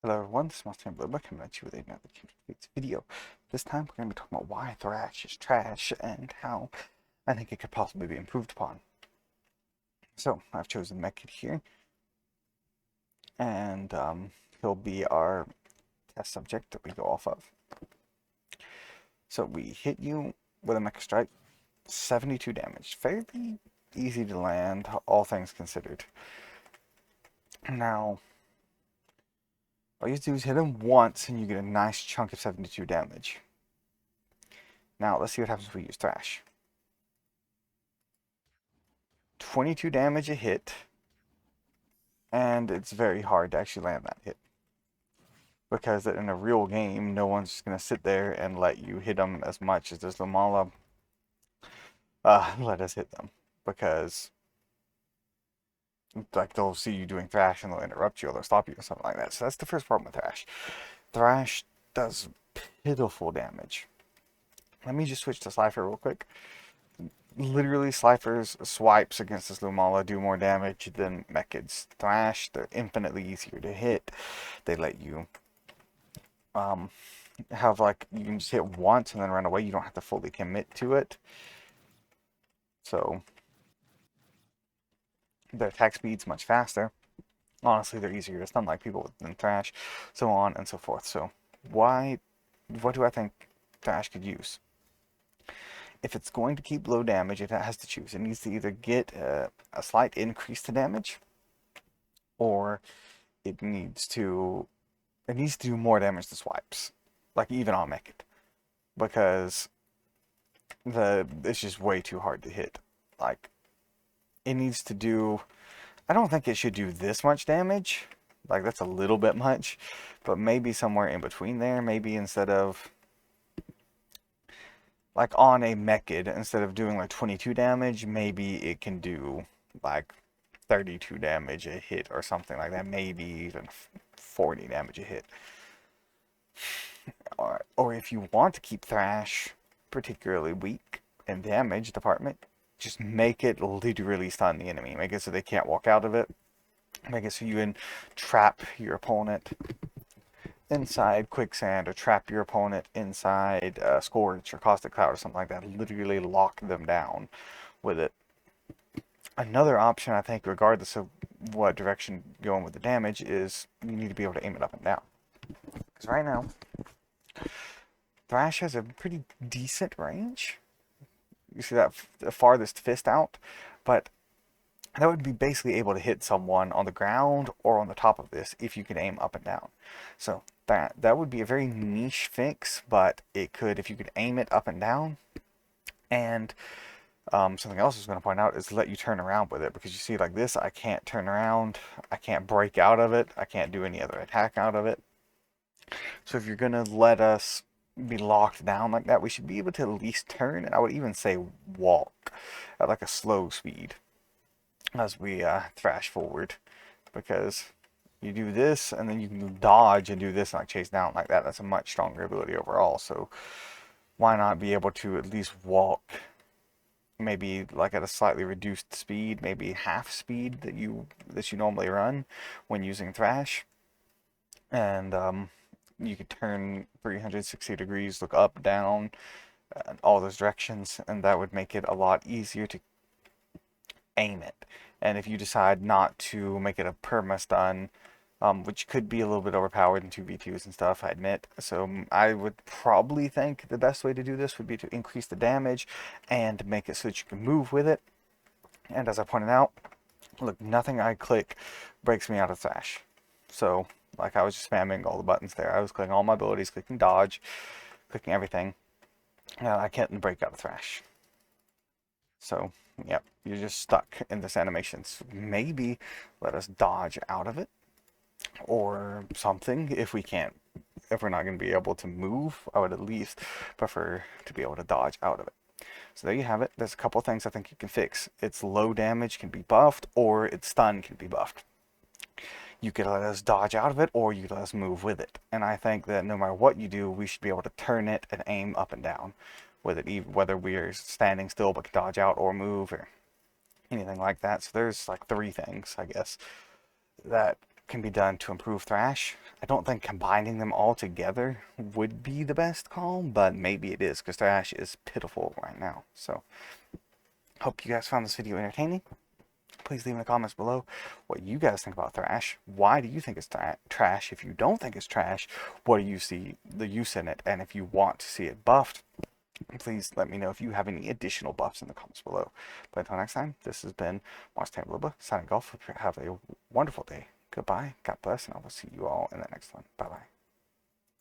Hello everyone, this is Monstertaming coming at you with another Kindred video. This time we're going to be talking about why Thrash is trash and how I think it could possibly be improved upon. So, I've chosen Mechkit here, and he'll be our test subject that we go off of. So we hit you with a Mecha Strike, 72 damage. Fairly easy to land, all things considered. Now, all you have to do is hit him once and you get a nice chunk of 72 damage. Now, let's see what happens if we use Thrash. 22 damage a hit, and it's very hard to actually land that hit. Because in a real game, no one's just going to sit there and let you hit them as much as this Lamala let us hit them. Because, like, they'll see you doing Thrash and they'll interrupt you or they'll stop you or something like that. So that's the first problem with Thrash. Thrash does pitiful damage. Let me just switch to Slifer real quick. Literally, Slifer's swipes against this Lumala do more damage than Mechkit's. Thrash, they're infinitely easier to hit. They let you have, like, you can just hit once and then run away. You don't have to fully commit to it. So, their attack speed's much faster. Honestly, they're easier to stun like people than Thrash, so on and so forth. So, what do I think Thrash could use? If it's going to keep low damage, it has to choose. It needs to either get a slight increase to damage, or it needs to do more damage to swipes, like even on Mechkit, because it's just way too hard to hit. Like, it needs to do. I don't think it should do this much damage. Like, that's a little bit much, but maybe somewhere in between there. Maybe instead of, like, on a Mechkit, instead of doing like 22 damage, maybe it can do like 32 damage a hit or something like that. Maybe even 40 damage a hit. Or if you want to keep Thrash particularly weak in damage department, just make it literally stun the enemy. Make it so they can't walk out of it. Make it so you can trap your opponent inside quicksand, or trap your opponent inside Scourge or Caustic Cloud or something like that. Literally lock them down with it. Another option, I think, regardless of what direction you're going with the damage, is you need to be able to aim it up and down. Because right now, Thrash has a pretty decent range. You see that the farthest fist out, but that would be basically able to hit someone on the ground or on the top of this if you can aim up and down. So that would be a very niche fix, but it could, if you could aim it up and down. And something else I was going to point out is let you turn around with it, because you see, like this, I can't turn around, I can't break out of it, I can't do any other attack out of it. So if you're going to let us be locked down like that, we should be able to at least turn, and I would even say walk at like a slow speed as we thrash forward, because you do this and then you can dodge and do this and like chase down like that. That's a much stronger ability overall. So why not be able to at least walk, maybe like at a slightly reduced speed, maybe half speed that you normally run when using Thrash, and you could turn 360 degrees, look up, down, all those directions, and that would make it a lot easier to aim it. And if you decide not to make it a perma stun, which could be a little bit overpowered in 2v2s and stuff, I admit. So I would probably think the best way to do this would be to increase the damage and make it so that you can move with it. And as I pointed out, look, nothing I click breaks me out of Thrash. So, like, I was just spamming all the buttons there. I was clicking all my abilities, clicking dodge, clicking everything. And I can't break out of Thrash. So, yep, you're just stuck in this animation. So maybe let us dodge out of it, or something. If we're not going to be able to move, I would at least prefer to be able to dodge out of it. So there you have it. There's a couple things I think you can fix. Its low damage can be buffed, or its stun can be buffed. You could let us dodge out of it, or you could let us move with it. And I think that no matter what you do, we should be able to turn it and aim up and down with it, whether we are standing still but can dodge out or move or anything like that. So there's like 3 things, I guess, that can be done to improve Thrash. I don't think combining them all together would be the best call, but maybe it is, because Thrash is pitiful right now. So, hope you guys found this video entertaining. Please leave in the comments below what you guys think about Thrash. Why do you think it's trash? If you don't think it's trash, what do you see the use in it? And if you want to see it buffed, please let me know if you have any additional buffs in the comments below. But until next time, this has been Monstertaming signing off. Hope you have a wonderful day. Goodbye, God bless, and I will see you all in the next one. Bye-bye.